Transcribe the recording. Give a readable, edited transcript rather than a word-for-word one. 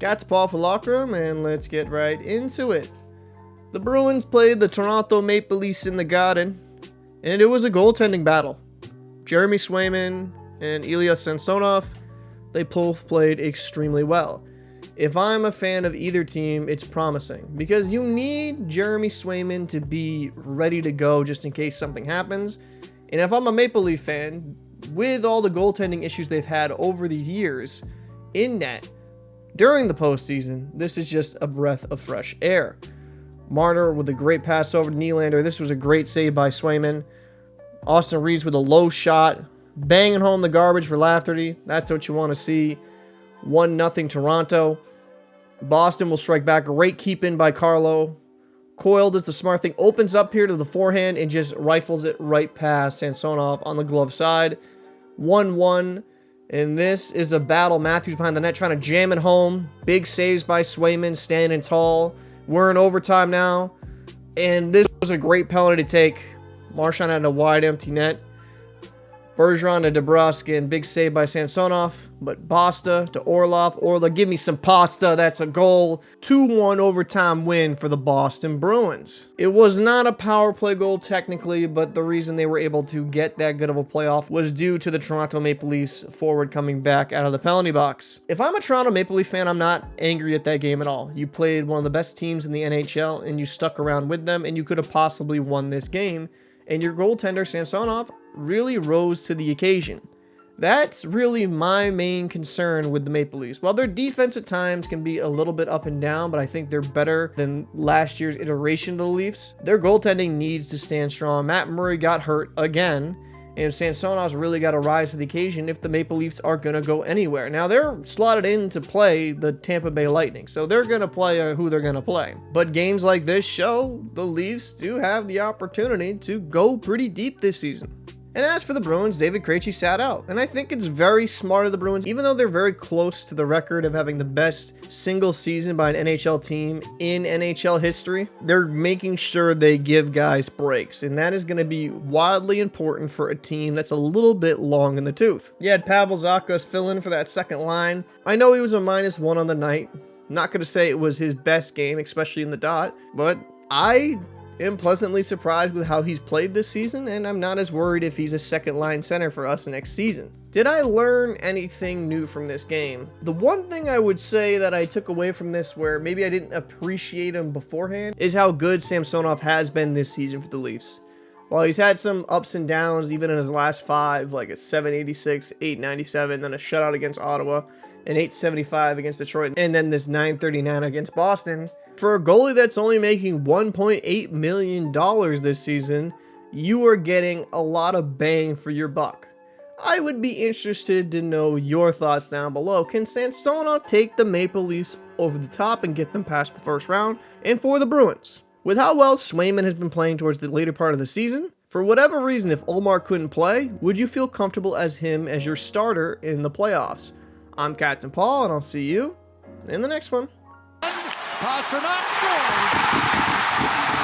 Cat's Paw for Locker Room, and let's get right into it. The Bruins played the Toronto Maple Leafs in the Garden, and it was a goaltending battle. Jeremy Swayman and Ilya Samsonov, they both played extremely well. If I'm a fan of either team, it's promising, because you need Jeremy Swayman to be ready to go just in case something happens. And if I'm a Maple Leaf fan, with all the goaltending issues they've had over the years in net during the postseason, this is just a breath of fresh air. Marner with a great pass over to Nylander. This was a great save by Swayman. Austin Reeves with a low shot, banging home the garbage for Lafferty. That's what you want to see. 1-0 Toronto. Boston will strike back. Great keep in by Carlo. Coyle does the smart thing, opens up here to the forehand and just rifles it right past Samsonov on the glove side. 1-1. And this is a battle. Matthews behind the net trying to jam it home. Big saves by Swayman, standing tall. We're in overtime now. And this was a great penalty to take. Marchand had a wide empty net. Bergeron to debrusk, and big save by Samsonov. But Basta to Orlov. Orlov, give me some pasta. That's a goal. 2-1 overtime win for the Boston Bruins. It was not a power play goal technically, but the reason they were able to get that good of a playoff was due to the Toronto Maple Leafs forward coming back out of the penalty box. If I'm a Toronto Maple Leaf fan, I'm not angry at that game at all. You played one of the best teams in the NHL, and you stuck around with them, and you could have possibly won this game. And your goaltender, Samsonov, really rose to the occasion. That's really my main concern with the Maple Leafs. While their defense at times can be a little bit up and down, but I think they're better than last year's iteration of the Leafs, their goaltending needs to stand strong. Matt Murray got hurt again, and Samsonov's really got to rise to the occasion if the Maple Leafs are going to go anywhere. Now, they're slotted in to play the Tampa Bay Lightning, so they're going to play who they're going to play. But games like this show the Leafs do have the opportunity to go pretty deep this season. And as for the Bruins, David Krejci sat out. And I think it's very smart of the Bruins, even though they're very close to the record of having the best single season by an NHL team in NHL history, they're making sure they give guys breaks. And that is going to be wildly important for a team that's a little bit long in the tooth. You had Pavel, Zacha fill in for that second line. I know he was a -1 on the night. Not going to say it was his best game, especially in the dot, but I am pleasantly surprised with how he's played this season, and I'm not as worried if he's a second line center for us next season. Did I learn anything new from this game? The one thing I would say that I took away from this, where maybe I didn't appreciate him beforehand, is how good Samsonov has been this season for the Leafs. While he's had some ups and downs even in his last 5, like a 786, 897, then a shutout against Ottawa, an 875 against Detroit, and then this 939 against Boston. For a goalie that's only making $1.8 million this season, you are getting a lot of bang for your buck. I would be interested to know your thoughts down below. Can Samsonov take the Maple Leafs over the top and get them past the first round? And for the Bruins, with how well Swayman has been playing towards the later part of the season, for whatever reason, if Omar couldn't play, would you feel comfortable as him as your starter in the playoffs? I'm Captain Paul, and I'll see you in the next one. Pastrnak scores!